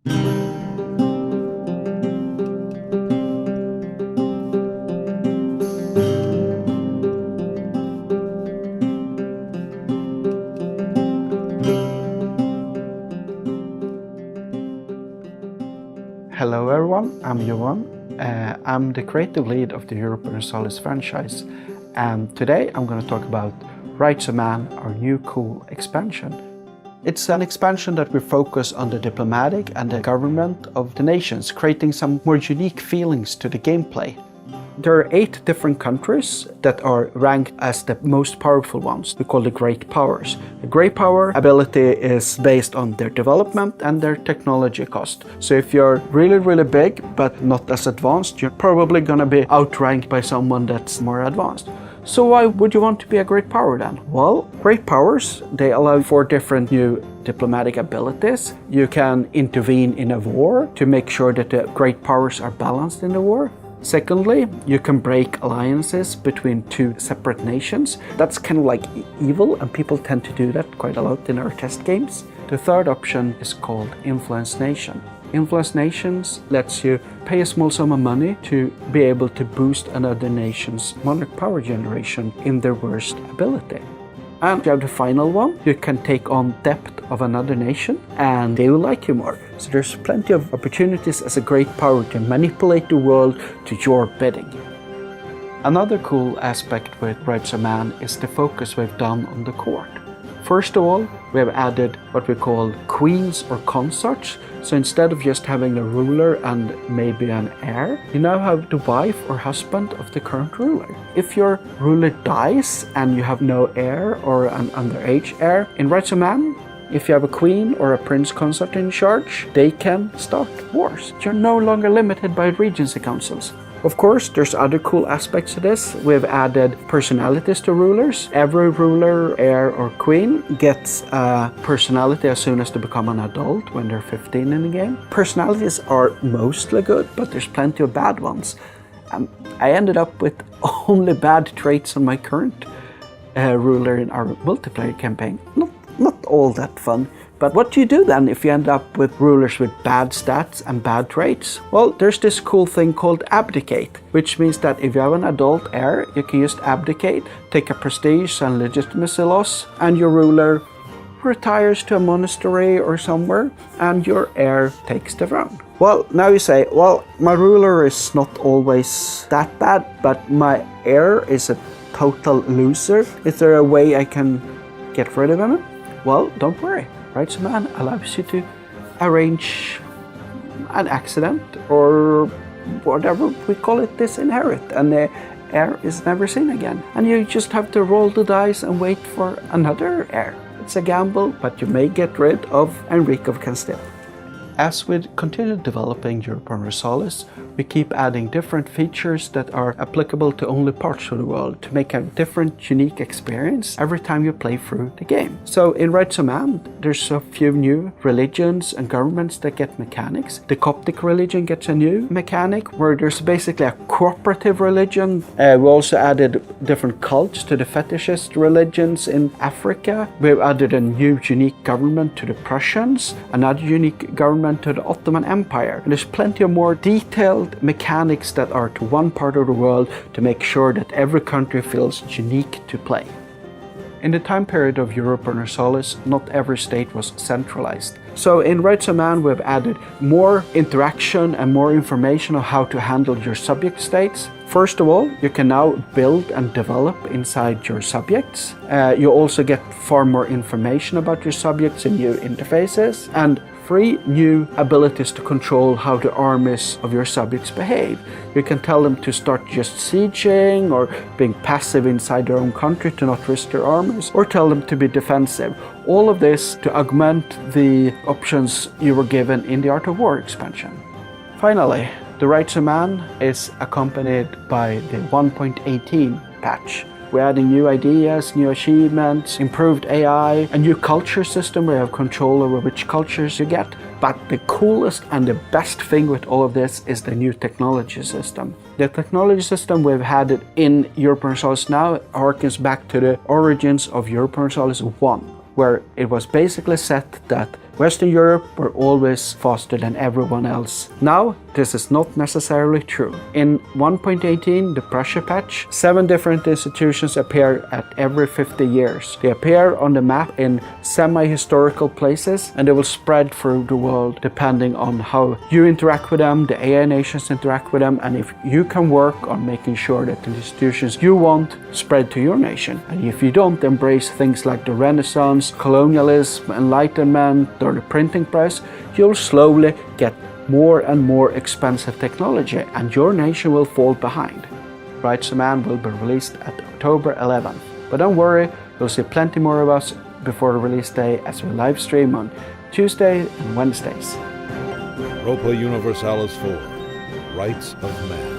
Hello everyone, I'm Johan. I'm the creative lead of the Universalis franchise, and today I'm going to talk about Rights of Man, our new cool expansion. It's an expansion that we focus on the diplomatic and the government of the nations, creating some more unique feelings to the gameplay. There are 8 different countries that are ranked as the most powerful ones. We call the Great Powers. The Great Power ability is based on their development and their technology cost. So if you're really big but not as advanced, you're probably gonna be outranked by someone that's more advanced. So why would you want to be a Great Power then? Well, Great Powers, they allow 4 different new diplomatic abilities. You can intervene in a war to make sure that the Great Powers are balanced in the war. Secondly, you can break alliances between 2 separate nations. That's kind of like evil, and people tend to do that quite a lot in our test games. The third option is called Influence Nation. Influence Nations lets you pay a small sum of money to be able to boost another nation's monarch power generation in their worst ability. And you have the final one. You can take on debt of another nation and they will like you more. So there's plenty of opportunities as a great power to manipulate the world to your bidding. Another cool aspect with Rights of Man is the focus we've done on the court. First of all, we have added what we call queens or consorts. So instead of just having a ruler and maybe an heir, you now have the wife or husband of the current ruler. If your ruler dies and you have no heir or an underage heir, in Rights of Man, if you have a queen or a prince consort in charge, they can start wars. You're no longer limited by regency councils. Of course, there's other cool aspects to this. We've added personalities to rulers. Every ruler, heir, or queen gets a personality as soon as they become an adult, when they're 15 in the game. Personalities are mostly good, but there's plenty of bad ones. I ended up with only bad traits on my current ruler in our multiplayer campaign. Not all that fun. But what do you do then if you end up with rulers with bad stats and bad traits? Well, there's this cool thing called abdicate, which means that if you have an adult heir, you can just abdicate, take a prestige and legitimacy loss, and your ruler retires to a monastery or somewhere, and your heir takes the throne. Well, now you say, well, my ruler is not always that bad, but my heir is a total loser. Is there a way I can get rid of him? Well, don't worry. Rights of Man allows you to arrange an accident, or whatever we call it, disinherit, and the heir is never seen again. And you just have to roll the dice and wait for another heir. It's a gamble, but you may get rid of Enrique of Castile. As we continue developing Universalis, we keep adding different features that are applicable to only parts of the world to make a different, unique experience every time you play through the game. So in Rights of Man, there's a few new religions and governments that get mechanics. The Coptic religion gets a new mechanic where there's basically a cooperative religion. We also added different cults to the fetishist religions in Africa. We've added a new unique government to the Prussians, another unique government to the Ottoman Empire. And there's plenty of more detailed mechanics that are to one part of the world to make sure that every country feels unique to play. In the time period of Universalis, not every state was centralized. So in Rights of Man, we've added more interaction and more information on how to handle your subject states. First of all, you can now build and develop inside your subjects. You also get far more information about your subjects in new interfaces, and 3 new abilities to control how the armies of your subjects behave. You can tell them to start just sieging or being passive inside their own country to not risk their armies, or tell them to be defensive. All of this to augment the options you were given in the Art of War expansion. Finally, the Rights of Man is accompanied by the 1.18 patch. We're adding new ideas, new achievements, improved AI, a new culture system where you have control over which cultures you get. But the coolest and the best thing with all of this is the new technology system. The technology system we've had in Universalis now harkens back to the origins of Universalis 1, where it was basically set that Western Europe were always faster than everyone else. Now, this is not necessarily true. In 1.18, the Prussia patch, 7 different institutions appear at every 50 years. They appear on the map in semi-historical places, and they will spread through the world depending on how you interact with them, the AI nations interact with them, and if you can work on making sure that the institutions you want spread to your nation. And if you don't embrace things like the Renaissance, colonialism, Enlightenment, or the printing press, you'll slowly get more and more expensive technology, and your nation will fall behind. Rights of Man will be released at October 11th. But don't worry, you'll see plenty more of us before the release day as we live stream on Tuesday and Wednesdays. Europa Universalis 4, Rights of Man.